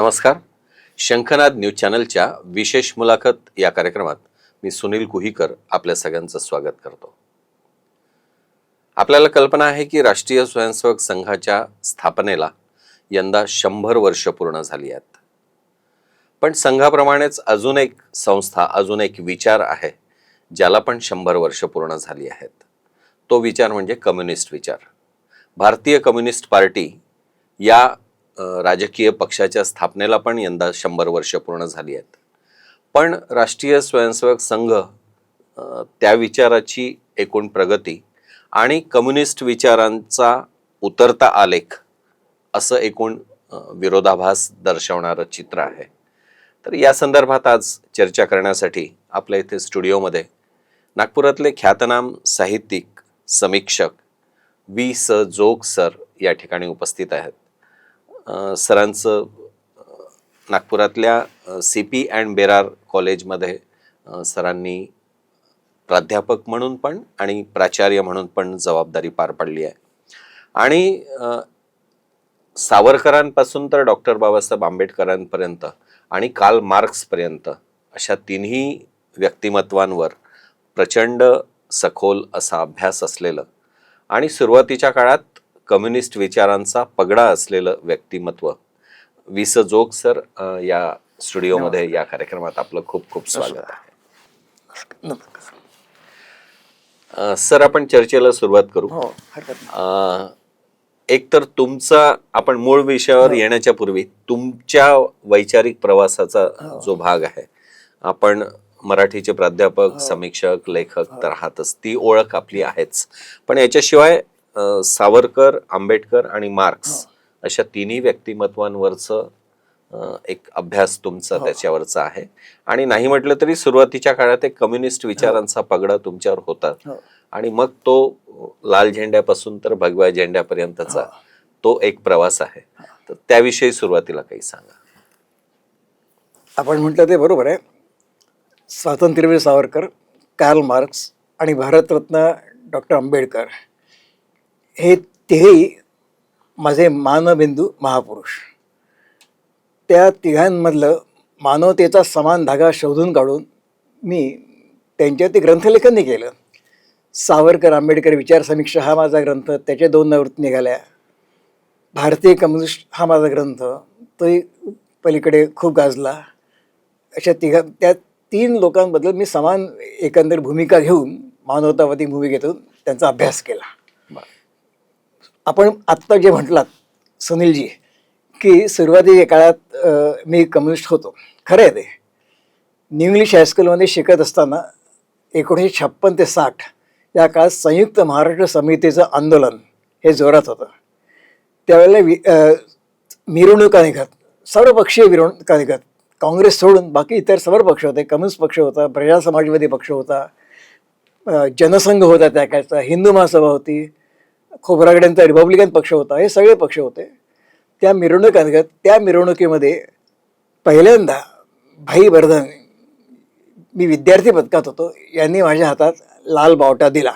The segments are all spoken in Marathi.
नमस्कार. शंखनाद न्यूज चॅनलच्या विशेष मुलाखत या कार्यक्रमात मी सुनील कुहीकर आपल्या सगळ्यांचं स्वागत करतो. आपल्याला कल्पना आहे की राष्ट्रीय स्वयंसेवक संघाच्या स्थापनेला यंदा 100 वर्ष पूर्ण झाली आहेत. पण संघाप्रमाणेच अजून एक संस्था, अजून एक विचार आहे ज्याला पण 100 वर्ष पूर्ण झाली आहेत. तो विचार म्हणजे कम्युनिस्ट विचार. भारतीय कम्युनिस्ट पार्टी या राजकीय पक्षाच्या स्थापनेला पण यंदा 100 वर्ष पूर्ण झाली आहेत. पण राष्ट्रीय स्वयंसेवक संघ, त्या विचाराची एकूण प्रगती आणि कम्युनिस्ट विचारांचा उतरता आलेख असं एकूण विरोधाभास दर्शवणारं चित्र आहे. तर या संदर्भात आज चर्चा करण्यासाठी आपल्या इथे स्टुडिओमध्ये नागपुरातले ख्यातनाम साहित्यिक, समीक्षक वी.स. जोग सर या ठिकाणी उपस्थित आहेत. सरांचं नागपुरातल्या CP अँड बेरार कॉलेजमध्ये सरांनी प्राध्यापक म्हणून पण आणि प्राचार्य म्हणून पण जबाबदारी पार पाडली आहे. आणि सावरकरांपासून तर डॉक्टर बाबासाहेब आंबेडकरांपर्यंत आणि कार्ल मार्क्सपर्यंत अशा तिन्ही व्यक्तिमत्वांवर प्रचंड सखोल असा अभ्यास असलेलं आणि सुरुवातीच्या काळात कम्युनिस्ट विचारांचा पगडा असलेलं व्यक्तिमत्व वी.स. जोग सर या स्टुडिओमध्ये या कार्यक्रमात आपलं खूप खूप स्वागत आहे. सर, आपण चर्चेला सुरुवात करू. एक तर तुमचा, आपण मूळ विषयावर येण्याच्या पूर्वी तुमच्या वैचारिक प्रवासाचा जो भाग आहे, आपण मराठीचे प्राध्यापक, समीक्षक, लेखक तर आहातच, ती ओळख आपली आहेच. पण याच्याशिवाय सावरकर, आंबेडकर आणि मार्क्स अशा तिन्ही व्यक्तिमत्वांवरचं एक अभ्यास तुमचा त्याच्यावरचा आहे. आणि नाही म्हटलं तरी सुरुवातीच्या काळात एक कम्युनिस्ट विचारांचा पगडा तुमच्यावर होता आणि मग तो लाल झेंड्यापासून तर भगव्या झेंड्यापर्यंतचा तो एक प्रवास आहे. तर त्याविषयी सुरुवातीला काही सांगा. आपण म्हटलं ते बरोबर आहे. स्वातंत्र्यवीर सावरकर, कार्ल मार्क्स आणि भारतरत्न डॉक्टर आंबेडकर हे तिघेही माझे मानबिंदू महापुरुष. त्या तिघांमधलं मानवतेचा समान धागा शोधून काढून मी त्यांच्यावरती ग्रंथलेखनही केलं. सावरकर आंबेडकर विचार समीक्षा हा माझा ग्रंथ, त्याच्या 2 आवृत्ती निघाल्या. भारतीय कम्युनिस्ट हा माझा ग्रंथ, तोही पलीकडे खूप गाजला. अशा त्या 3 लोकांबद्दल मी समान एकंदर भूमिका घेऊन, मानवतावादी भूमिकेतून त्यांचा अभ्यास केला. आपण आत्ता जे म्हटलात सुनीलजी की सुरुवातीच्या काळात मी कम्युनिस्ट होतो, खरं आहे ते. न्यू इंग्लिश हायस्कूलमध्ये शिकत असताना 1956 ते 60 या काळात संयुक्त महाराष्ट्र समितीचं आंदोलन हे जोरात होतं. त्यावेळेला मिरवणुका निघत, सर्वपक्षीय मिरवणुका निघत. काँग्रेस सोडून बाकी इतर सर्व पक्ष होते. कम्युनिस्ट पक्ष होता, प्रजा समाजवादी पक्ष होता, जनसंघ होता त्या काळचा, हिंदू महासभा होती, खोब्रागड्यांचा रिपब्लिकन पक्ष होता, हे सगळे पक्ष होते. त्या मिरवणुका निघत. त्या मिरवणुकीमध्ये पहिल्यांदा भाई बर्धन, मी विद्यार्थी पथकात होतो, यांनी माझ्या हातात लाल बावटा दिला.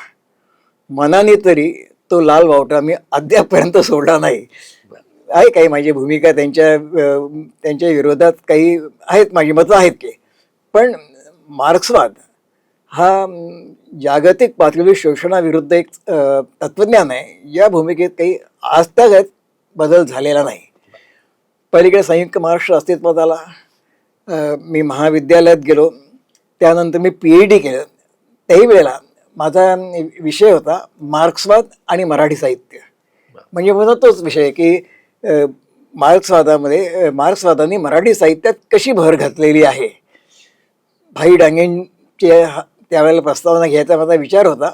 मनाने तरी तो लाल बावटा मी अद्यापपर्यंत सोडला नाही. आहे काही माझी भूमिका त्यांच्या विरोधात काही आहेत, माझी मतं आहेत की. पण मार्क्सवाद हा जागतिक पातळीवर शोषणाविरुद्ध एक तत्त्वज्ञान आहे. या भूमिकेत काही आजतागत बदल झालेला नाही. पलीकडे संयुक्त महाराष्ट्र अस्तित्वात आला. मी महाविद्यालयात गेलो. त्यानंतर मी PhD केलं. त्याही वेळेला माझा विषय होता मार्क्सवाद आणि मराठी साहित्य. म्हणजे मला तोच विषय की मार्क्सवादाने मराठी साहित्यात कशी भर घातलेली आहे. भाई डांगेंचे त्यावेळेला प्रस्तावना घ्यायचा माझा विचार होता,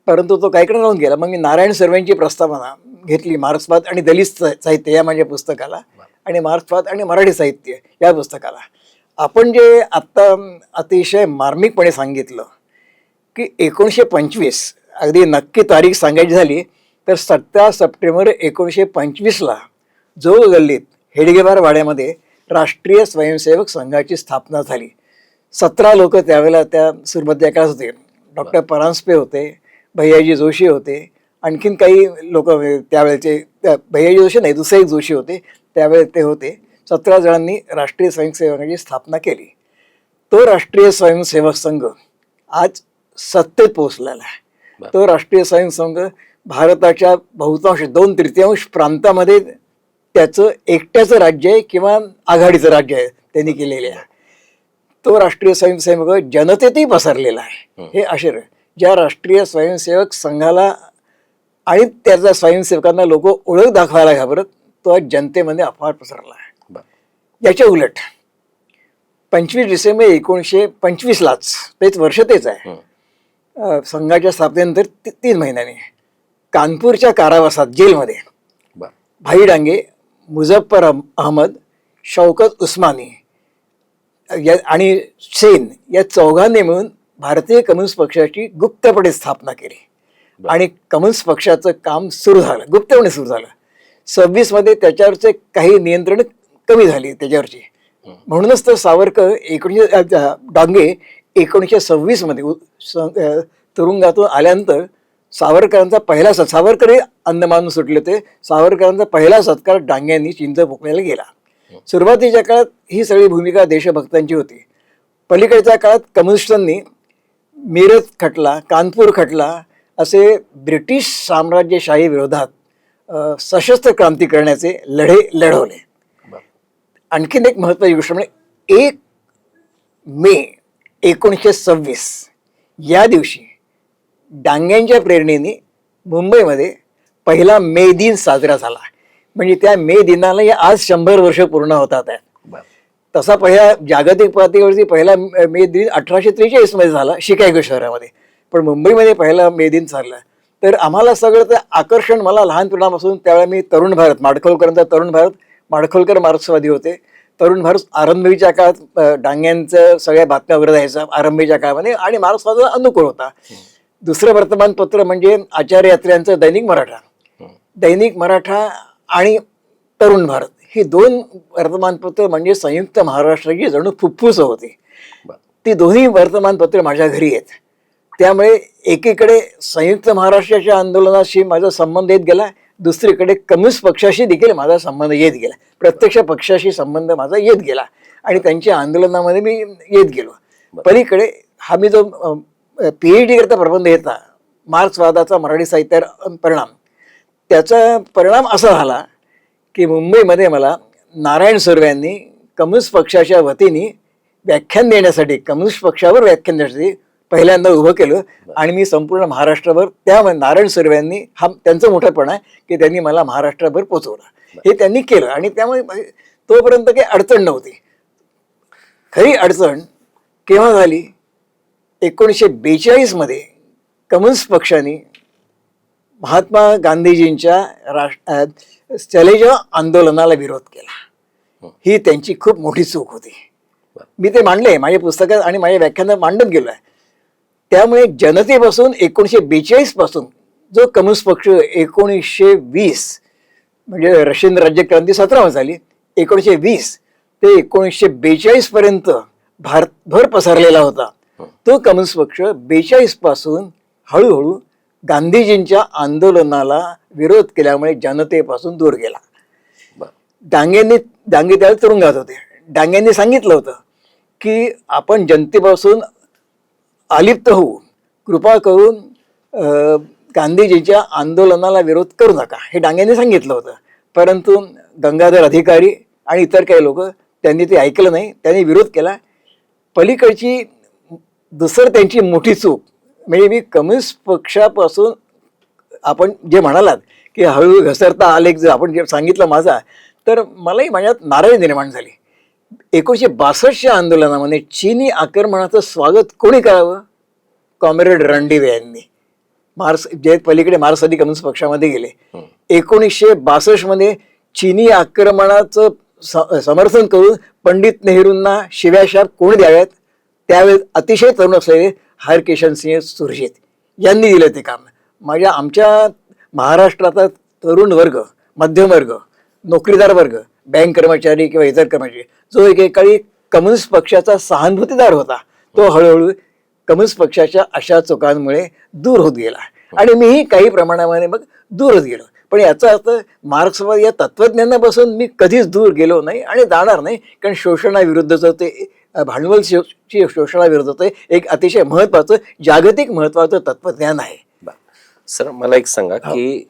परंतु तो काहीकडे राहून गेला. मग मी नारायण सर्वेंची प्रस्तावना घेतली, मार्क्सवाद आणि दलित साहित्य या माझ्या पुस्तकाला, आणि मार्क्सवाद आणि मराठी साहित्य या पुस्तकाला. आपण जे आत्ता अतिशय मार्मिकपणे सांगितलं की 1925, अगदी नक्की तारीख सांगायची झाली तर 17 सप्टेंबर 1925ला जोग गल्लीत हेडगेवार वाड्यामध्ये राष्ट्रीय स्वयंसेवक संघाची स्थापना झाली. 17 लोक त्यावेळेला त्या सुरुवातीच्या काळात होते. डॉक्टर परांजपे होते, भैयाजी जोशी होते, आणखीन काही लोक त्यावेळेचे, भैयाजी जोशी नाही, दुसरे एक जोशी होते त्यावेळेस ते होते. 17 जणांनी राष्ट्रीय स्वयंसेवकांची स्थापना केली. तो राष्ट्रीय स्वयंसेवक संघ आज सत्तेत पोहोचलेला आहे. तो राष्ट्रीय स्वयंसेवक संघ भारताच्या बहुतांश 2/3 प्रांतामध्ये त्याचं एकट्याचं राज्य आहे किंवा आघाडीचं राज्य आहे त्यांनी केलेले आहे. तो राष्ट्रीय स्वयंसेवक जनतेतही पसरलेला आहे. हे आश्चर्य. ज्या राष्ट्रीय स्वयंसेवक संघाला आणि त्याच्या स्वयंसेवकांना लोक ओळख दाखवायला घाबरत, तो आज जनतेमध्ये अफाट पसरला आहे. याच्या उलट 25 डिसेंबर 1925लाच, तेच वर्ष तेच आहे, संघाच्या स्थापनेनंतर 3 महिन्यांनी कानपूरच्या कारावासात जेलमध्ये भाई डांगे, मुझफ्फर अहमद, शौकत उस्मानी आणि सेन या चौघांनी मिळून भारतीय कम्युनिस्ट पक्षाची गुप्तपणे स्थापना केली. आणि कम्युनिस्ट पक्षाचं काम सुरू झालं, गुप्तपणे सुरू झालं. 26 मध्ये त्याच्यावरचे काही नियंत्रण कमी झाली त्याच्यावरची. म्हणूनच तर सावरकर डांगे 1926 मध्ये तुरुंगातून आल्यानंतर सावरकरांचा पहिला सावरकर हे अंदमानून सुटले होते. सावरकरांचा पहिला सत्कार डांग्यांनी चिंचपोकळ्याला गेला. सुरुवातीच्या काळात ही सगळी भूमिका देशभक्तांची होती. पलीकडच्या काळात कम्युनिस्टांनी मिरज खटला, कानपूर खटला असे ब्रिटिश साम्राज्यशाही विरोधात सशस्त्र क्रांती करण्याचे लढे लढवले. आणखीन एक महत्त्वाची गोष्ट म्हणजे 1 मे 1926 या दिवशी डांग्यांच्या प्रेरणेने मुंबईमध्ये पहिला मे दिन साजरा झाला. म्हणजे त्या मे दिनाला आज 100 वर्ष पूर्ण होतात आहेत. तसा पहिला जागतिक पातळीवरती पहिला मे दिन 1843 मध्ये झाला शिकागो शहरामध्ये, पण मुंबईमध्ये पहिला मे दिन चालला. तर आम्हाला सगळं ते आकर्षण, मला लहानपणापासून, त्यावेळेला मी तरुण भारत, माडखोलकरांचा तरुण भारत, माडखोलकर मार्क्सवादी होते. तरुण भारत आरंभीच्या काळात डांग्यांचं सगळ्या बातम्या वगैरे द्यायचा आरंभीच्या काळामध्ये, आणि मार्क्सवादाला अनुकूल होता. दुसरं वर्तमानपत्र म्हणजे आचार्य यात्र्यांचं दैनिक मराठा. दैनिक मराठा आणि तरुण भारत ही 2 वर्तमानपत्र म्हणजे संयुक्त महाराष्ट्राची जणू फुफ्फुस होती. ती दोन्ही वर्तमानपत्रे माझ्या घरी आहेत. त्यामुळे एकीकडे संयुक्त महाराष्ट्राच्या आंदोलनाशी माझा संबंध येत गेला, दुसरीकडे कम्युनिस्ट पक्षाशी देखील माझा संबंध येत गेला. प्रत्यक्ष पक्षाशी संबंध माझा येत गेला आणि त्यांच्या आंदोलनामध्ये मी येत गेलो. पलीकडे हा मी जो PhD करता प्रबंध येता, मार्क्सवादाचा मराठी साहित्यावर परिणाम, त्याचा परिणाम असा झाला की मुंबईमध्ये मला नारायण सुर्वे यांनी कम्युनिस्ट पक्षाच्या वतीने व्याख्यान देण्यासाठी, कम्युनिस्ट पक्षावर व्याख्यान देण्यासाठी पहिल्यांदा उभं केलं. आणि मी संपूर्ण महाराष्ट्रभर, त्या नारायण सुर्वे यांनी, हा त्यांचं मोठंपण आहे की त्यांनी मला महाराष्ट्रभर पोचवलं. हे त्यांनी केलं आणि त्यामुळे तोपर्यंत काही अडचण नव्हती. खरी अडचण केव्हा झाली? 1942 मध्ये कम्युनिस्ट पक्षाने महात्मा गांधीजींच्या चलेजा आंदोलनाला विरोध केला. ही त्यांची खूप मोठी चूक होती. मी ते मांडले माझ्या पुस्तकात आणि माझ्या व्याख्यानात मांडत गेलो आहे. त्यामुळे जनतेपासून 1942 पासून जो कम्युनिस्ट पक्ष 1920 म्हणजे रशियन राज्यक्रांती 17 मध्ये झाली, 1920 ते 1942 पर्यंत भारतभर पसरलेला होता. तो कम्युनिस्ट पक्ष 42 पासून हळूहळू गांधीजींच्या आंदोलनाला विरोध केल्यामुळे जनतेपासून दूर गेला. डांगे त्यावेळी तुरुंगात होते. डांग्यांनी सांगितलं होतं की आपण जनतेपासून अलिप्त होऊ, कृपा करून गांधीजींच्या आंदोलनाला विरोध करू नका, हे डांग्यांनी सांगितलं होतं. परंतु गंगाधर अधिकारी आणि इतर काही लोक त्यांनी ते ऐकलं नाही, त्यांनी विरोध केला. पलीकडची दुसरं त्यांची मोठी चूक म्हणजे मी कम्युनिस्ट पक्षापासून, आपण जे म्हणालात की हळूहळू घसरता आलेख जर आपण जे सांगितलं माझा, तर मलाही माझ्यात नाराजी निर्माण झाली. 1962च्या आंदोलनामध्ये चीनी आक्रमणाचं स्वागत कोणी करावं? कॉम्रेड रणदिवे यांनी. जे पलीकडे मार्क्सवादी कम्युनिस्ट पक्षामध्ये गेले. 1962 मध्ये चीनी आक्रमणाचं समर्थन करून पंडित नेहरूंना शिव्याशाप कोणी द्याव्यात? त्यावेळेस अतिशय तरुण असलेले हरकिशन सिंह सुरजीत यांनी दिलं ते काम. आमच्या महाराष्ट्राचा तरुण वर्ग, मध्यम वर्ग, नोकरीदार वर्ग, बँक कर्मचारी किंवा इतर कर्मचारी, जो एकेकाळी कम्युनिस्ट पक्षाचा सहानुभूतीदार होता, तो हळूहळू कम्युनिस्ट पक्षाच्या अशा चुकांमुळे दूर होत गेला आणि मीही काही प्रमाणामध्ये मग दूर होत गेलो. पण याचा अर्थ मार्क्सवाद या तत्वज्ञानापासून मी कधीच दूर गेलो नाही आणि जाणार नाही, कारण शोषणाविरुद्धचं ते भांडवल शोषणाविरुद्धचं एक अतिशय महत्त्वाचं जागतिक महत्त्वाचं तत्वज्ञान आहे. सर मला एक सांगा की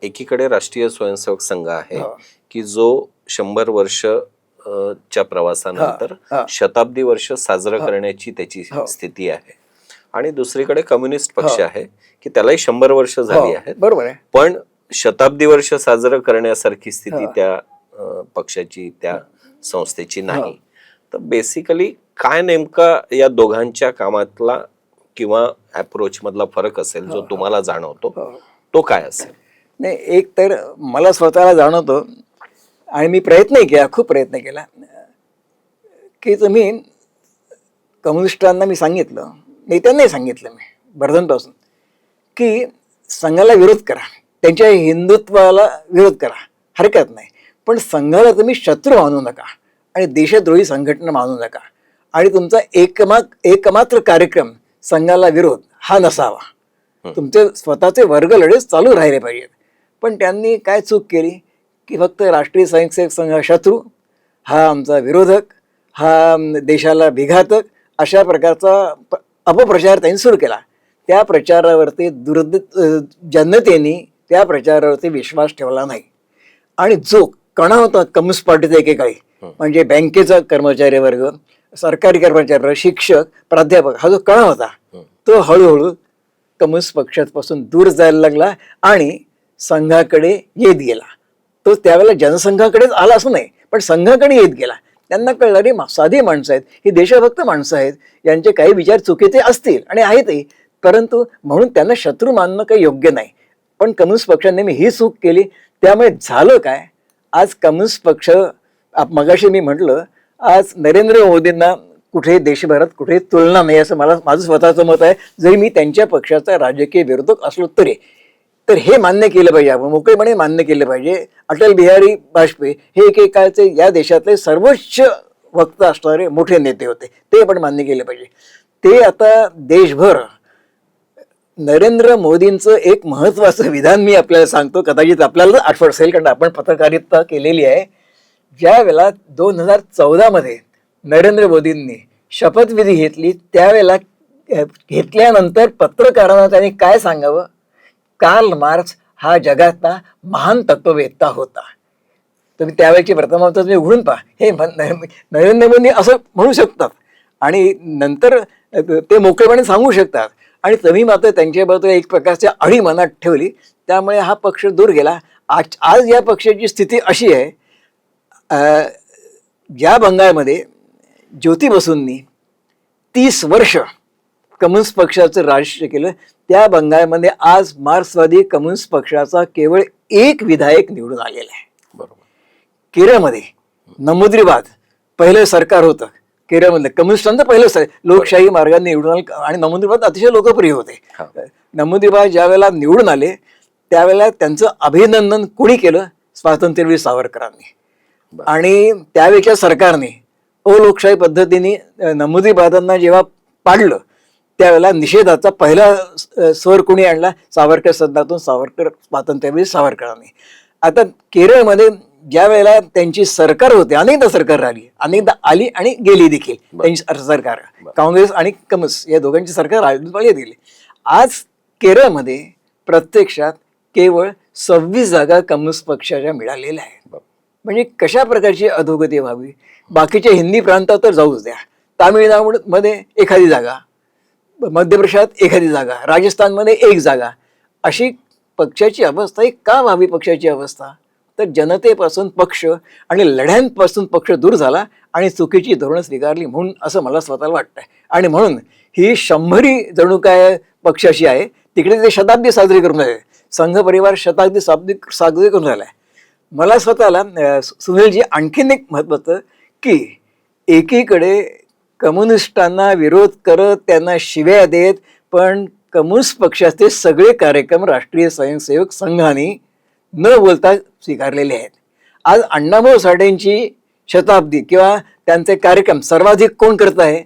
एकीकडे राष्ट्रीय स्वयंसेवक संघ आहे की जो 100 वर्ष च्या प्रवासानंतर शताब्दी वर्ष साजरं करण्याची त्याची स्थिती आहे, आणि दुसरीकडे कम्युनिस्ट पक्ष आहे की त्यालाही 100 वर्ष झाली आहेत, बरोबर आहे, पण शताब्दी वर्ष साजरं करण्यासारखी स्थिती त्या पक्षाची त्या संस्थेची नाही. तर बेसिकली काय नेमका या दोघांच्या कामातला किंवा अप्रोच मधला फरक असेल जो तुम्हाला जाणवतो, तो काय असेल? नाही, एक तर मला स्वतःला जाणवतो आणि मी प्रयत्नही केला, खूप प्रयत्न केला की तुम्ही कम्युनिस्टांना मी सांगितलं, नेत्यांनाही सांगितलं मी बर्धनपासून, की संघाला विरोध करा, त्यांच्या हिंदुत्वाला विरोध करा, हरकत नाही, पण संघाला तुम्ही शत्रू मानू नका आणि देशद्रोही संघटना मानू नका, आणि तुमचा एकमात्र कार्यक्रम संघाला विरोध हा नसावा. तुमचे स्वतःचे वर्ग लढेच चालू राहिले पाहिजेत. पण त्यांनी काय चूक केली की फक्त राष्ट्रीय स्वयंसेवक संघ हा शत्रू, हा आमचा विरोधक, हा देशाला विघातक, अशा प्रकारचा अपप्रचार त्यांनी सुरू केला. त्या प्रचारावरती जनतेने त्या प्रचारावरती विश्वास ठेवला नाही, आणि जो कणा होता कम्युनिस्ट पार्टीचा एकेकाळी, म्हणजे बँकेचा कर्मचारी वर्ग, सरकारी कर्मचारी, शिक्षक, प्राध्यापक, हा जो कणा होता तो हळूहळू कम्युनिस्ट पक्षापासून दूर जायला लागला आणि संघाकडे येत गेला. तो त्यावेळेला जनसंघाकडेच आला असं नाही, पण संघाकडे येत गेला. त्यांना कळलं रे, साधी माणसं आहेत, ही देशभक्त माणसं आहेत, यांचे काही विचार चुकीचे असतील आणि आहेतही, परंतु म्हणून त्यांना शत्रू मानणं काही योग्य नाही. पण कम्युनिस्ट पक्षाने मी ही चूक केली. त्यामुळे झालं काय, आज कम्युनिस्ट पक्ष, मगाशी मी म्हटलं, आज नरेंद्र मोदींना कुठे देशभरात कुठे तुलना नाही असं माझं स्वतःचं मत आहे, जरी मी त्यांच्या पक्षाचा राजकीय विरोधक असलो तरी. तर हे मान्य केलं पाहिजे, आपण मोकळेपणे मान्य केलं पाहिजे. अटल बिहारी वाजपेयी हे एकेकाळचे या देशातले सर्वोच्च वक्ता असणारे मोठे नेते होते, ते पण मान्य केले पाहिजे. ते आता देशभर नरेंद्र मोदींचं एक महत्त्वाचं विधान मी आपल्याला सांगतो, कदाचित आपल्याला आठवत असेल कारण आपण पत्रकारिता केलेली आहे. ज्या वेळेला 2014 मध्ये नरेंद्र मोदींनी शपथविधी घेतली, त्यावेळेला घेतल्यानंतर पत्रकारांना त्यांनी काय सांगावं, कार्ल मार्क्स हा जगातला महान तत्ववेत्ता होता. तुम्ही त्यावेळेची वर्तमानपत्र तुम्ही उघडून पहा, हे नरेंद्र मोदी असं म्हणू शकतात आणि नंतर ते मोकळेपणे सांगू शकतात, आणि तुम्ही मात्र त्यांच्याबद्दल एक प्रकारची अढी मनात ठेवली, त्यामुळे हा पक्ष दूर गेला. आज या पक्षाची स्थिती अशी आहे, ज्या बंगालमध्ये ज्योती बसूंनी 30 वर्ष कम्युनिस्ट पक्षाचं राष्ट्र केलं, त्या बंगालमध्ये आज मार्क्सवादी कम्युनिस्ट पक्षाचा केवळ एक विधायक निवडून आलेला आहे. बरोबर. केरळमध्ये नमुद्रीबाद पहिलं सरकार होतं, केरळमधलं कम्युनिस्टांचं पहिलं लोकशाही मार्गाने निवडून आलं, आणि नमुद्रीबाद अतिशय लोकप्रिय होते. नमुद्रीबाद ज्या वेळेला निवडून आले त्यावेळेला त्यांचं अभिनंदन कोणी केलं, स्वातंत्र्यवीर सावरकरांनी. आणि त्यावेळेच्या सरकारने अलोकशाही पद्धतीने नमुद्रीबादांना जेव्हा पाडलं, त्यावेळेला निषेधाचा पहिला स्वर कोणी आणला, सावरकर सदनातून स्वातंत्र्यवीर सावरकरांनी. आता केरळमध्ये ज्या वेळेला त्यांची सरकार होते, अनेकदा सरकार राहिली, अनेकदा आली आणि गेली देखील त्यांची सरकार, काँग्रेस आणि कम्युनिस्ट या दोघांची सरकार गेली. आज केरळमध्ये प्रत्यक्षात केवळ 26 जागा कम्युनिस्ट पक्षाच्या मिळालेल्या आहेत. म्हणजे कशा प्रकारची अधोगती व्हावी. बाकीच्या हिंदी प्रांतात तर जाऊच द्या, तामिळनाडूमध्ये एखादी जागा, मध्य प्रदेशात एखादी जागा, राजस्थानमध्ये एक जागा, अशी पक्षाची अवस्था ही का व्हावी? पक्षाची अवस्था तर जनतेपासून पक्ष आणि लढ्यांपासून पक्ष दूर झाला आणि चुकीची धोरणं स्वीकारली, म्हणून असं मला स्वतःला वाटतंय. आणि म्हणून ही 100री जणू काय पक्षाची आहे, तिकडे ते शताब्दी साजरी करून राहिले, संघ परिवार शताब्दी साजरी करून राहिला आहे. मला स्वतःला सुनीलजी आणखीन एक महत्त्वाचं की एकीकडे कम्युनिस्टांना विरोध करत त्यांना शिव्या देत, पण कम्युनिस्ट पक्षाचे सगळे कार्यक्रम राष्ट्रीय स्वयंसेवक संघाने न बोलता स्वीकारलेले आहेत. आज अण्णाभाऊ साठेंची शताब्दी किंवा त्यांचे कार्यक्रम सर्वाधिक कोण करत आहे?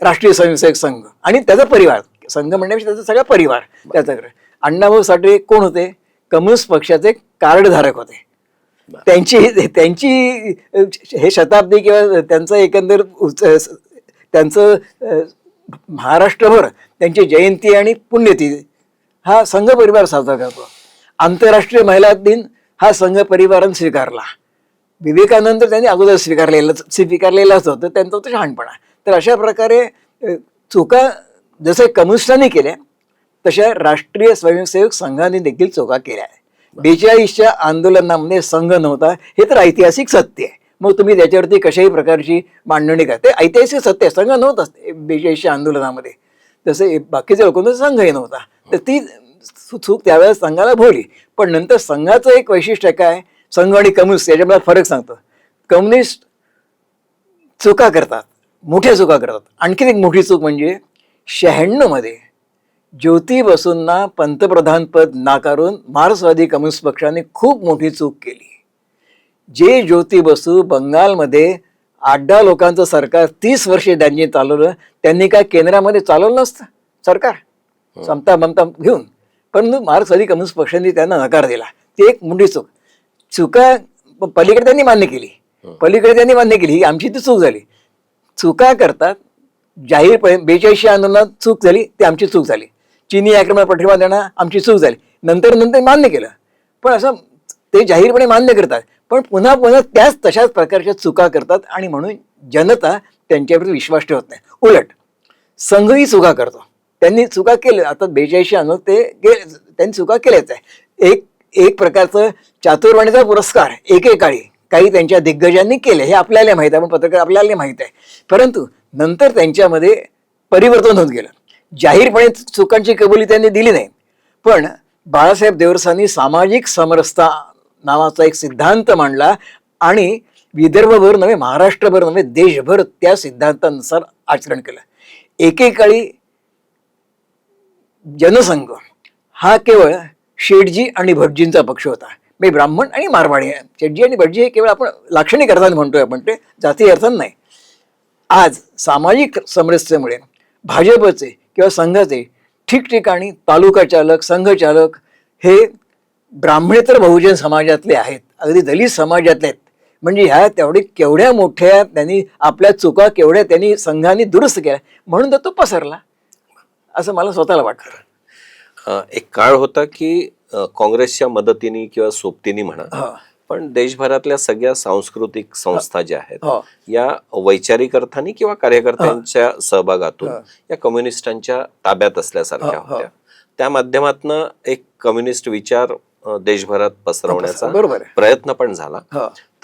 राष्ट्रीय स्वयंसेवक संघ आणि त्याचा परिवार. संघ म्हणण्यापेक्षा त्याचा सगळा परिवार त्याच्याकडे. अण्णाभाऊ साठे कोण होते? कम्युनिस्ट पक्षाचे कार्डधारक होते. त्यांची त्यांची हे शताब्दी किंवा त्यांचं एकंदर त्यांचं महाराष्ट्रभर त्यांची जयंती आणि पुण्यतिथी हा संघ परिवार साजरा करतो. आंतरराष्ट्रीय महिला दिन हा संघ परिवाराने स्वीकारला. विवेकानंद त्यांनी अगोदर स्वीकारलेलाच होतं, त्यांचा तो शहाणपणा. तर अशा प्रकारे चुका जसे कम्युनिस्टांनी केल्या तशा राष्ट्रीय स्वयंसेवक संघाने देखील चुका केल्या. 42च्या आंदोलनामध्ये संघ नव्हता हे तर ऐतिहासिक सत्य आहे. मग तुम्ही त्याच्यावरती कशाही प्रकारची मांडणी करा, ते ऐतिहासिक सत्य आहे. संघ नव्हताच 42च्या आंदोलनामध्ये, जसे बाकीच्या लोकांचा संघही नव्हता. तर ती चूक त्यावेळेस संघाला भोवली. पण नंतर संघाचं एक वैशिष्ट्य काय, संघ आणि कम्युनिस्ट याच्यामध्ये फरक सांगतो. कम्युनिस्ट चुका करतात, मोठ्या चुका करतात. आणखीन एक मोठी चूक म्हणजे 96 मध्ये ज्योती बसूंना पंतप्रधान पद नाकारून मार्क्सवादी कम्युनिस्ट पक्षाने खूप मोठी चूक केली. जे ज्योती बसू बंगालमध्ये 8-10 लोकांचं सरकार 30 वर्षे त्यांनी चालवलं, त्यांनी काय केंद्रामध्ये चालवलं नसतं सरकार समता ममता घेऊन, परंतु मार्क्सवादी कम्युनिस्ट पक्षांनी त्यांना नकार दिला. ती एक मोठी चूक. चुका पलीकडे त्यांनी मान्य केली, ही आमची ती चूक झाली. चुका करतात जाहीरपणे. 42 आंदोलनात चूक झाली, ती आमची चूक झाली. चीनी आक्रमण पाठिंबा देणं आमची चूक झाली, नंतर मान्य केलं. पण असं ते जाहीरपणे मान्य करतात, पण पुन्हा पुन्हा तशाच प्रकारच्या चुका करतात आणि म्हणून जनता त्यांच्यावर विश्वास ठेवत नाही. उलट संघही चुका करतो. त्यांनी चुका केल्या. आता 42 आंदोलन त्यांनी चुका केल्याच आहे. एक प्रकारचं चातुर्वर्ण्याचा पुरस्कार एकेकाळी काही त्यांच्या दिग्गजांनी केले, हे आपल्याला माहीत आहे, आपण पत्रकार आपल्याला माहीत आहे. परंतु नंतर त्यांच्यामध्ये परिवर्तन होत गेलं. जाहीरपणे चुकांची कबुली त्यांनी दिली नाही. पण बाळासाहेब देवरसांनी सामाजिक समरसता नावाचा एक सिद्धांत मांडला आणि विदर्भभर नव्हे, महाराष्ट्रभर नव्हे, देशभर त्या सिद्धांतानुसार आचरण केलं. एकेकाळी जनसंघ हा केवळ शेठजी आणि भटजींचा पक्ष होता. म्हणजे ब्राह्मण आणि मारवाडी. शेठजी आणि भटजी हे केवळ आपण लाक्षणिक अर्थाने म्हणतोय, आपण ते जाती अर्थाने नाही. आज सामाजिक समरसतेमुळे भाजपचे किंवा संघाचे ठिकठिकाणी तालुका चालक, संघचालक हे ब्राह्मणेतर बहुजन समाजातले आहेत, अगदी दलित समाजातले आहेत. म्हणजे ह्या केवढ्या मोठ्या त्यांनी आपल्या चुका केवढ्या त्यांनी संघाने दुरुस्त केल्या, म्हणून तर तो पसरला असं मला स्वतःला वाटतं. एक काळ होता की काँग्रेसच्या मदतीने किंवा सोबतीने म्हणा, पण देशभरातल्या सगळ्या सांस्कृतिक संस्था ज्या आहेत या वैचारिक अर्थाने किंवा कार्यकर्त्यांच्या सहभागातून या कम्युनिस्टांच्या ताब्यात असल्यासारख्या होत्या. त्या माध्यमातून एक कम्युनिस्ट विचार देशभरात पसरवण्याचा प्रयत्न पण झाला.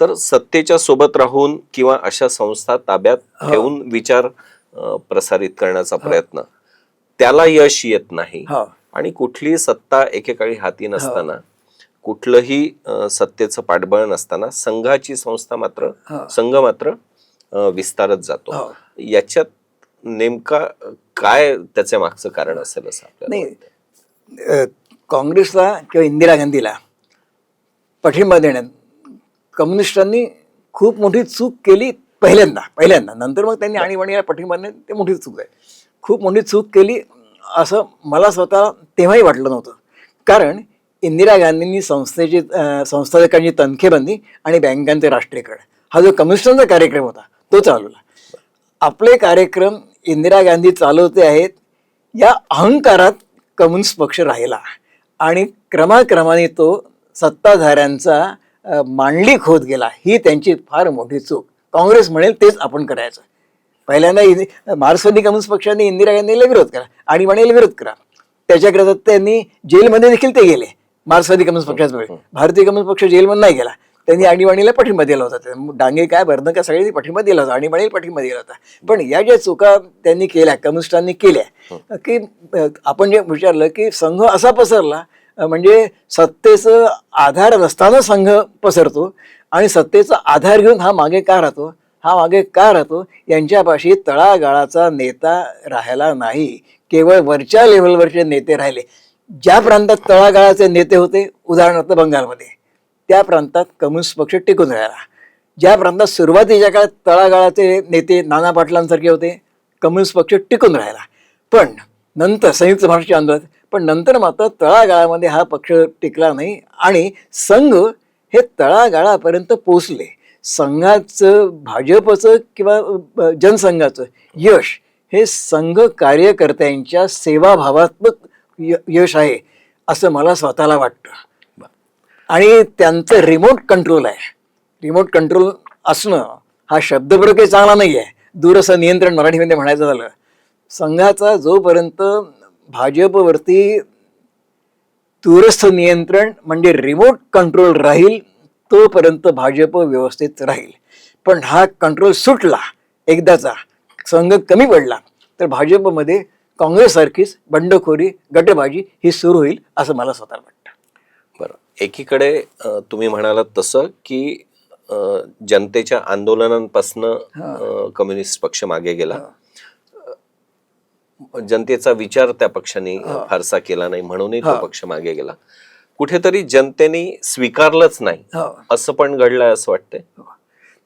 तर सत्तेच्या सोबत राहून किंवा अशा संस्था ताब्यात ठेवून विचार प्रसारित करण्याचा प्रयत्न, त्याला यश येत नाही. आणि कुठलीही सत्ता एकेकाळी हाती नसताना, कुठलंही सत्तेचं पाठबळ नसताना संघ मात्र विस्तारत जातो. याच्यात नेमका काय त्याच्या मागचं कारण असेल असं आपल्याला नाही. काँग्रेसला किंवा इंदिरा गांधीला पाठिंबा देण्यात कम्युनिस्टांनी खूप मोठी चूक केली पहिल्यांदा. नंतर मग त्यांनी आणीबाणीला पाठिंबा देण्यात ते मोठी चूक आहे. खूप मोठी चूक केली असं मला स्वतः तेव्हाही वाटलं नव्हतं. कारण इंदिरा गांधींनी संस्थापकांची तनखेबंदी आणि बँकांचे राष्ट्रीयकरण हा जो कम्युनिस्टांचा कार्यक्रम होता तो चालवला. आपले कार्यक्रम इंदिरा गांधी चालवते आहेत या अहंकारात कम्युनिस्ट पक्ष राहिला आणि क्रमाक्रमाने तो सत्ताधाऱ्यांचा मांडलिक होत गेला. ही त्यांची फार मोठी चूक. काँग्रेस म्हणेल तेच आपण करायचं. पहिल्यांदा मार्क्सवादी कम्युनिस्ट पक्षाने इंदिरा गांधीला विरोध करा, आणीबाणीला विरोध करा. त्याच्याकरता त्यांनी जेलमध्ये देखील ते गेले. मार्क्सवादी कम्युनिस्ट पक्षामुळे भारतीय कम्युनिस्ट पक्ष जेलमध्ये नाही गेला. त्यांनी आणीबाणीला पाठिंबा दिला होता. डांगे काय बर्दन काय सगळ्यांनी पाठिंबा दिला होता, आणीबाणीला पाठिंबा दिला होता. पण या ज्या चुका त्यांनी केल्या, कम्युनिस्टांनी केल्या, की आपण जे विचारलं की संघ असा पसरला, म्हणजे सत्तेचं आधार नसताना संघ पसरतो आणि सत्तेचा आधार घेऊन हा मागे का राहतो, यांच्यापाशी तळागाळाचा नेता राहिला नाही. केवळ वरच्या लेव्हलवरचे नेते राहिले. ज्या प्रांतात तळागाळाचे नेते होते, उदाहरणार्थ बंगालमध्ये, त्या प्रांतात कम्युनिस्ट पक्ष टिकून राहिला. ज्या प्रांतात सुरुवातीच्या काळात तळागाळाचे नेते नाना पाटलांसारखे होते, कम्युनिस्ट पक्ष टिकून राहिला. पण नंतर संयुक्त महाराष्ट्र आंदोलन पण नंतर मात्र तळागाळामध्ये हा पक्ष टिकला नाही आणि संघ हे तळागाळापर्यंत पोचले. संघाचं, भाजपचं किंवा जनसंघाचं यश हे संघ कार्यकर्त्यांच्या सेवाभावात्मक यश आहे असं मला स्वतःला वाटतं. आणि त्यांचं रिमोट कंट्रोल आहे. रिमोट कंट्रोल असणं हा शब्दप्रयोग काही चांगला नाही आहे. दूरस्थ नियंत्रण मराठीमध्ये म्हणायचं झालं. संघाचा जोपर्यंत भाजपवरती दूरस्थ नियंत्रण म्हणजे रिमोट कंट्रोल राहील तोपर्यंत भाजप व्यवस्थित राहील. पण हा कंट्रोल सुटला, एकदाचा संघ कमी पडला, तर भाजपमध्ये काँग्रेससारखीच बंडखोरी, गटबाजी ही सुरू होईल असं मला स्वतःला वाटतं. बरं, एकीकडे तुम्ही म्हणालात तसं की जनतेच्या आंदोलनांपासनं कम्युनिस्ट पक्ष मागे गेला. जनतेचा विचार त्या पक्षाने फारसा केला नाही म्हणूनही तो पक्ष मागे गेला. कुठेतरी जनतेने स्वीकारलंच नाही असं पण घडलंय असं वाटतंय.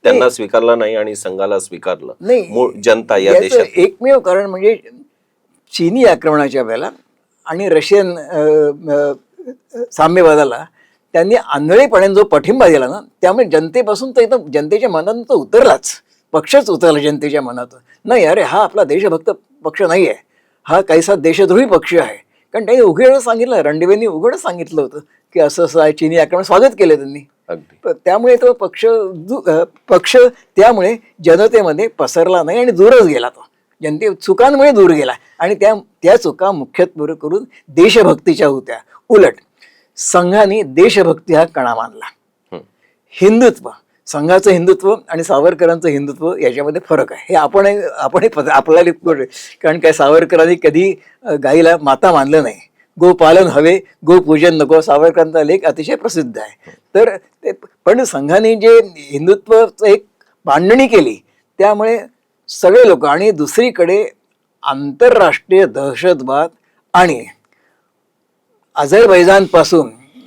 त्यांना स्वीकारलं नाही आणि संघाला स्वीकारलं मूळ जनता या देशात. एकमेव कारण म्हणजे चीनी आक्रमणाच्या वेळेला आणि रशियन साम्यवादाला त्यांनी आंधळेपणाने जो पाठिंबा दिला ना, त्यामुळे जनतेपासून तर एकदम जनतेच्या मनातून तो उतरलाच, पक्षच उतरला जनतेच्या मनातून. नाही, अरे हा आपला देशभक्त पक्ष नाही आहे, हा काहीसा देशद्रोही पक्ष आहे. कारण त्यांनी उघड सांगितलं, रणदिवेंनी उघड सांगितलं होतं की असं असं आहे, चीनी आक्रमण स्वागत केलं त्यांनी. त्यामुळे तो पक्ष त्यामुळे जनतेमध्ये पसरला नाही आणि दूरच गेला. तो जनते चुकांमुळे दूर गेला आणि त्या चुका मुख्यत्वे करून देशभक्तीच्या होत्या. उलट संघाने देशभक्ती हा कणा मानला. हिंदुत्व, संघाचं हिंदुत्व आणि सावरकरांचं हिंदुत्व याच्यामध्ये फरक आहे. हे आपणही आपल्याला, कारण काय सावरकरांनी कधी गाईला माता मानलं नाही. गोपालन हवे, गोपूजन नको, सावरकरांचा लेख अतिशय प्रसिद्ध आहे. तर पण संघाने जे हिंदुत्वाचं एक मांडणी केली त्यामुळे सगळे लोक, आणि दुसरीकडे आंतरराष्ट्रीय दहशतवाद आणि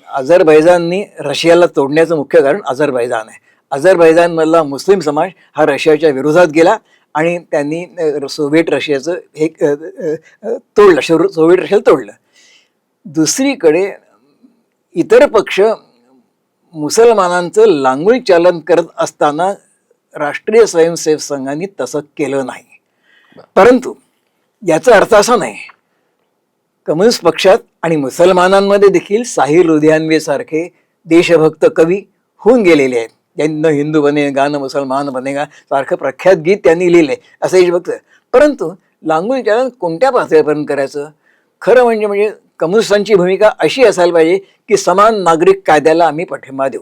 अझरबैजाननी रशियाला तोडण्याचं मुख्य कारण अझरबैजान आहे. अझरबैजानमधला मुस्लिम समाज हा रशियाच्या विरोधात गेला आणि त्यांनी सोव्हिएट रशियाचं हे तोडलं, सोव्हिएट रशियाला तोडलं. दुसरीकडे इतर पक्ष मुसलमानांचं लांगुल चालन करत असताना राष्ट्रीय स्वयंसेवक संघाने तसं केलं नाही. परंतु याचा अर्थ असा नाही, कम्युनिस्ट पक्षात आणि मुसलमानांमध्ये देखील साहिर लुधियानवी सारखे देशभक्त कवी होऊन गेलेले आहेत. ज्यांना हिंदू बनेगा न मुसलमान बनेगा सारखं प्रख्यात गीत त्यांनी लिहिले असं देशभक्त. परंतु लांगुल चालन कोणत्या पातळीपर्यंत करायचं? खरं म्हणजे कम्युनिस्टांची भूमिका अशी असायला पाहिजे की समान नागरिक कायद्याला आम्ही पाठिंबा देऊ,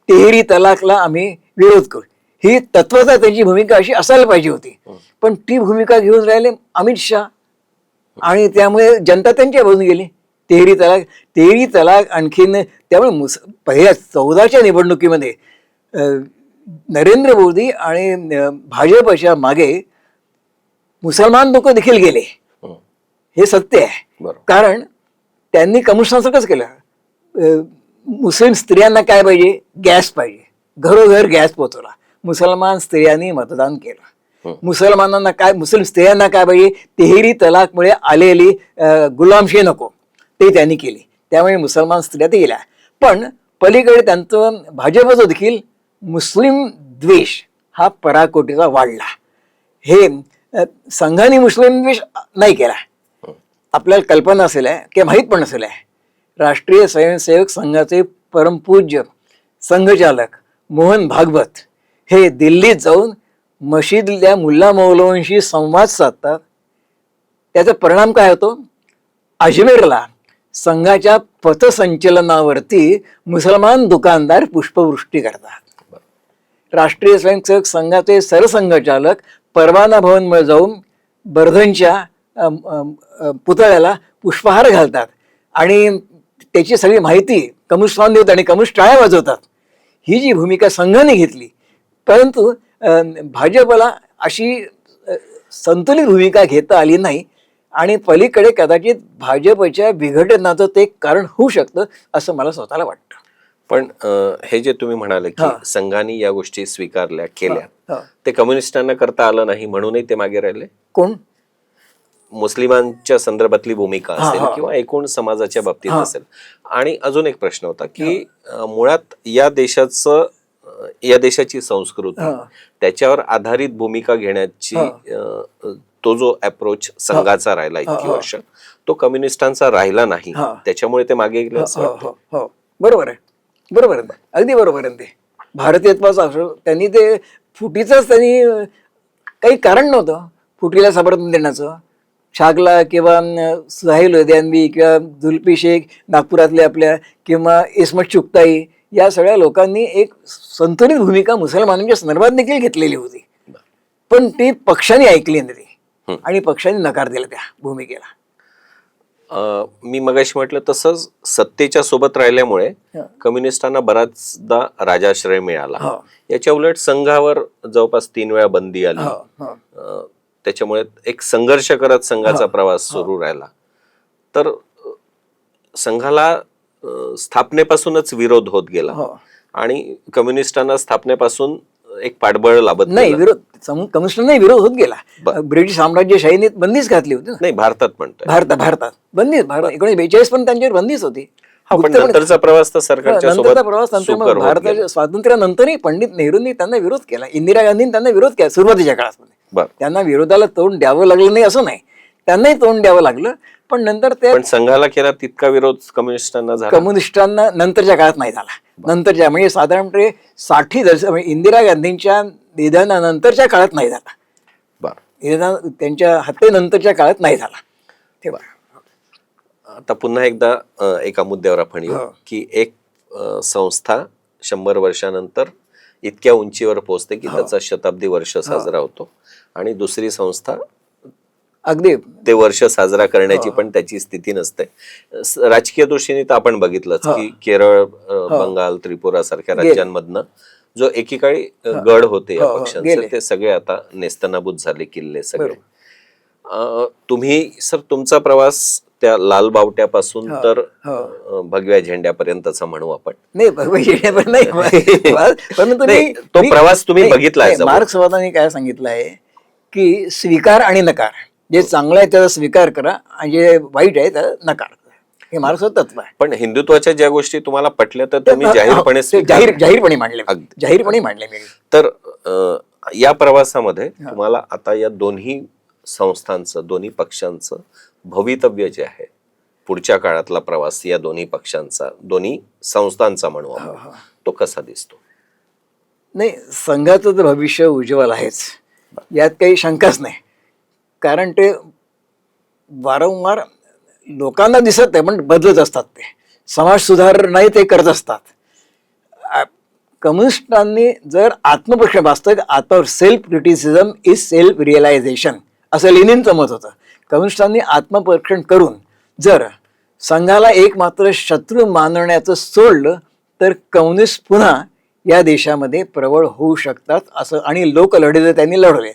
तिहेरी तलाकला आम्ही विरोध करू, ही तत्वता त्यांची भूमिका अशी असायला पाहिजे होती. पण ती भूमिका घेऊन राहिले अमित शहा आणि त्यामुळे जनता त्यांच्या बाजूने गेली. तेहरी तलाक आणखीन त्यामुळे पहिल्या 14च्या निवडणुकीमध्ये नरेंद्र मोदी आणि भाजपच्या मागे मुसलमान लोक देखील गेले, हे सत्य आहे. कारण त्यांनी कम्युनिस्टांसारखंच केलं. मुस्लिम स्त्रियांना काय पाहिजे? गॅस पाहिजे, घरोघर गॅस पोचवला. मुसलमान स्त्रियांनी मतदान केलं. मुस्लिम स्त्रियांना काय पाहिजे? तिहेरी तलाकमुळे आलेली गुलामशाही नको, ते त्यांनी केली. त्यामुळे मुसलमान स्त्रिया ते गेल्या. पण पलीकडे त्यांचं भाजपचं देखील मुस्लिम द्वेष हा पराकोटीचा वाढला. हे संघाने मुस्लिम द्वेष नाही केला. आपल्याला कल्पना असेल आहे किंवा माहीत पण असेल आहे, राष्ट्रीय स्वयंसेवक संघाचे परमपूज्य संघचालक मोहन भागवत हे दिल्लीत जाऊन मशिदीतल्या मुल्ला मौलवींशी संवाद साधतात. त्याचा परिणाम काय होतो? अजमेरला संघाच्या पथसंचलनावरती मुसलमान दुकानदार पुष्पवृष्टी करतात. राष्ट्रीय स्वयंसेवक संघाचे सरसंघचालक परवाना भवनमध्ये जाऊन बर्धनच्या पुतळ्याला पुष्पहार घालतात आणि त्याची सगळी माहिती कम्युनिस्टांना देतात आणि कम्युनिस्ट टाळ्या वाजवतात. ही जी भूमिका संघाने घेतली, परंतु भाजपला अशी संतुलित भूमिका घेता आली नाही आणि पलीकडे कदाचित भाजपच्या विघटनाचं ते कारण होऊ शकतं असं मला स्वतःला वाटतं. पण हे जे तुम्ही म्हणाले की संघाने या गोष्टी स्वीकारल्या केल्या, ते कम्युनिस्टांना करता आलं नाही म्हणूनही ते मागे राहिले. कोण? मुस्लिमांच्या संदर्भातली भूमिका हा, असेल हा. किंवा एकूण समाजाच्या बाबतीत हा. असेल. आणि अजून एक प्रश्न होता की मुळात या देशाची संस्कृती, हा. त्याच्यावर आधारित भूमिका घेण्याची तो जो अप्रोच संघाचा राहिला इतकी वर्ष, तो कम्युनिस्टांचा राहिला नाही. त्याच्यामुळे ते मागे गेले असं वाटतं. हो, बरोबर आहे, बरोबर आहे, अगदी बरोबर आहे. ते भारतीयत्वाचा त्यांनी ते फुटीचंच त्यांनी काही कारण नव्हतं फुटीला समर्थन देण्याचं. शागला किंवा सुहाईल उद्यानबी किंवा जुल्फी शेख नागपुरातल्या आपल्या किंवा इस्मत चुगताई या सगळ्या लोकांनी एक संतुलित भूमिका मुसलमानांच्या संदर्भात देखील घेतलेली होती, पण ती पक्षाने ऐकली नाही आणि पक्षाने नकार दिला त्या भूमिकेला. मी मगाशी म्हटलं तसंच सत्तेच्या सोबत राहिल्यामुळे कम्युनिस्टांना बराचदा राजाश्रय मिळाला. याच्या उलट संघावर जवळपास 3 वेळा बंदी आली. त्याच्यामुळे एक संघर्ष करत संघाचा प्रवास सुरू राहिला. तर संघाला स्थापनेपासूनच विरोध होत गेला आणि कम्युनिस्टांना स्थापनेपासून एक पाठबळ लाभत नाही. कम्युनिस्टांना विरोध होत गेला. ब्रिटिश साम्राज्यशाहीने बंदीच घातली होती. नाही, भारतात म्हणतोय. भारतात बंदीच. 1942 पण त्यांच्यावर बंदीच होती. पण नंतरचा प्रवास तर सरकारच्या सोबत प्रवास नंतर भारताच्या स्वातंत्र्यानंतरही पंडित नेहरूंनी त्यांना विरोध केला, इंदिरा गांधींनी त्यांना विरोध केला सुरुवातीच्या काळात. त्यांना विरोधाला तोंड द्यावं लागलं नाही असं नाही, त्यांनाही तोंड द्यावं लागलं, पण नंतर ते संघाला केला तितका विरोध कम्युनिस्टांना झाला. कम्युनिस्टांना नंतरच्या काळात नाही झाला. नंतरच्या म्हणजे साधारणपणे 60 दशक म्हणजे इंदिरा गांधींच्या निधनानंतरच्या काळात नाही झाला. त्यांच्या हत्येनंतरच्या काळात नाही झाला. तेव्हा आता पुन्हा एकदा एका मुद्द्यावर आपण येऊ की एक संस्था 100 वर्षानंतर इतक्या उंचीवर पोहोचते की त्याचा शताब्दी वर्ष साजरा होतो, आणि दुसरी संस्था अगदी ते वर्ष साजरा करण्याची पण त्याची स्थिती नसते. राजकीय दृष्टीने तर आपण बघितलंच की केरळ, बंगाल, त्रिपुरा सारख्या राज्यांमधनं जो एकेकाळी गड होते या पक्षांचे, ते सगळे आता नेस्तनाबूत झाले, किल्ले सगळे. तुम्ही सर तुमचा प्रवास त्या लाल बावट्यापासून तर भगव्या झेंड्यापर्यंतचा म्हणू आपण. नाही, भगव्या झेंड्यापर्यंत नाही, परंतु तो प्रवास तुम्ही बघितलाय. मार्क्सवादाने काय सांगितलं आहे की स्वीकार आणि नकार, जे चांगलं आहे त्याचा स्वीकार करा आणि जे वाईट आहे त्याचा नकार करा, हे मार्क्सचं तत्व आहे. पण हिंदुत्वाच्या ज्या गोष्टी तुम्हाला पटल्या तर तुम्ही जाहीरपणे मांडले. तर या प्रवासामध्ये तुम्हाला आता या दोन्ही संस्थांचं, दोन्ही पक्षांचं भवितव्य जे आहे, पुढच्या काळातला प्रवास या दोन्ही पक्षांचा, दोन्ही संस्थांचा म्हणू आपण, तो कसा दिसतो? नाही, संघाचं तर भविष्य उज्ज्वल आहेच, यात काही शंकाच नाही. कारण ते वारंवार लोकांना दिसत नाही पण बदलत असतात. ते समाज सुधारणा ते करत असतात. कम्युनिस्टांनी जर आत्मपरीक्षण, वास्तविक self criticism is self realisation असं लेनिनचं मत होतं. कम्युनिस्टांनी आत्मपरीक्षण करून जर संघाला एक मात्र शत्रू मानण्याचं सोडलं तर कम्युनिस्ट पुन्हा या देशामध्ये प्रबळ होऊ शकतात असं, आणि लोक लढले त्यांनी लढवले.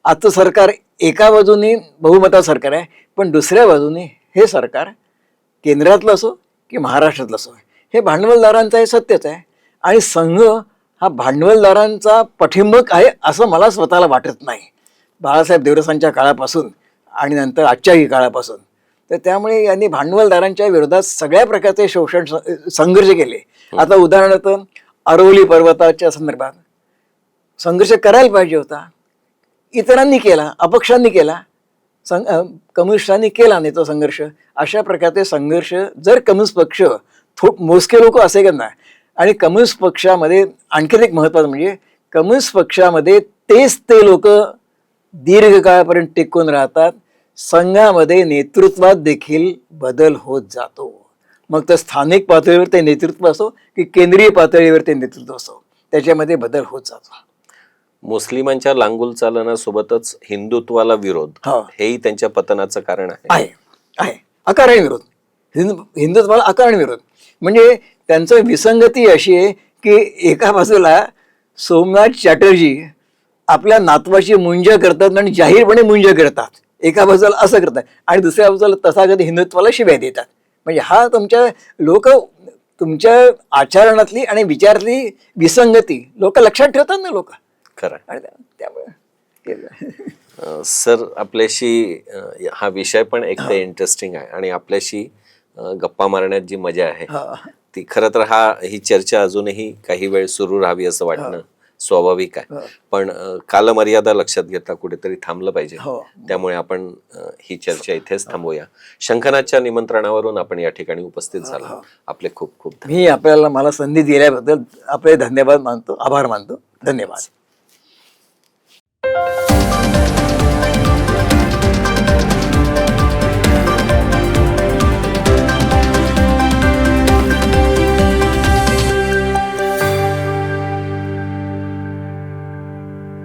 आजचं सरकार एका बाजूने बहुमतात सरकार आहे, पण दुसऱ्या बाजूने हे सरकार केंद्रातलं असो की महाराष्ट्रातलं असो हे भांडवलदारांचं हे सत्यच आहे, आणि संघ हा भांडवलदारांचा पाठिंबक आहे असं मला स्वतःला वाटत नाही, बाळासाहेब देवरसांच्या काळापासून आणि नंतर आजच्याही काळापासून. तर त्यामुळे यांनी भांडवलदारांच्या विरोधात सगळ्या प्रकारचे शोषण संघर्ष केले. आता उदाहरणार्थ अरवली पर्वताच्या संदर्भात संघर्ष करायला पाहिजे होता, इतरांनी केला, अपक्षांनी केला, कम्युनिस्टांनी केला नाही तो संघर्ष. अशा प्रकारचे संघर्ष जर कम्युनिस्ट पक्ष मोजके लोक असे करणार, आणि कम्युनिस्ट पक्षामध्ये आणखीन एक महत्त्वाचं म्हणजे कम्युनिस्ट पक्षामध्ये तेच ते लोक दीर्घकाळापर्यंत टिकून राहतात. संघामध्ये नेतृत्वात देखील बदल होत जातो, मग तर स्थानिक पातळीवर ते नेतृत्व असो की केंद्रीय पातळीवर ते नेतृत्व असो, त्याच्यामध्ये बदल होत जातो. मुस्लिमांच्या लांगुल चालनासोबतच हिंदुत्वाला विरोध, हेही त्यांच्या पतनाचं कारण आहे. अकारण विरोध, हिंदुत्वाला अकारण विरोध. म्हणजे त्यांचं विसंगती अशी आहे की एका बाजूला सोमनाथ चॅटर्जी आपल्या नातवाची मुंज करतात आणि जाहीरपणे मुंज करतात, एका बाजूला असं करतात, आणि दुसऱ्या बाजूला तथागत हिंदुत्वाला शिव्या देतात. म्हणजे हा तुमच्या आचरणातली आणि विचारातली विसंगती लोक लक्षात ठेवतात ना, लोक. खरं. आणि त्यामुळे सर आपल्याशी हा विषय पण एक ते इंटरेस्टिंग आहे आणि आपल्याशी गप्पा मारण्यात जी मजा आहे हा. ती खरं तर ही चर्चा अजूनही काही वेळ सुरू राहावी असं वाटणं स्वाभाविक आहे. पण कालमर्यादा लक्षात घेता कुठेतरी थांबलं पाहिजे. हो. त्यामुळे आपण ही चर्चा इथेच थांबवूया. शंखनाथच्या निमंत्रणावरून आपण या ठिकाणी उपस्थित झाला. आपले खूप खूप धन्यवाद. मी आपल्याला मला संधी दिल्याबद्दल आपले धन्यवाद मानतो, आभार मानतो. धन्यवाद.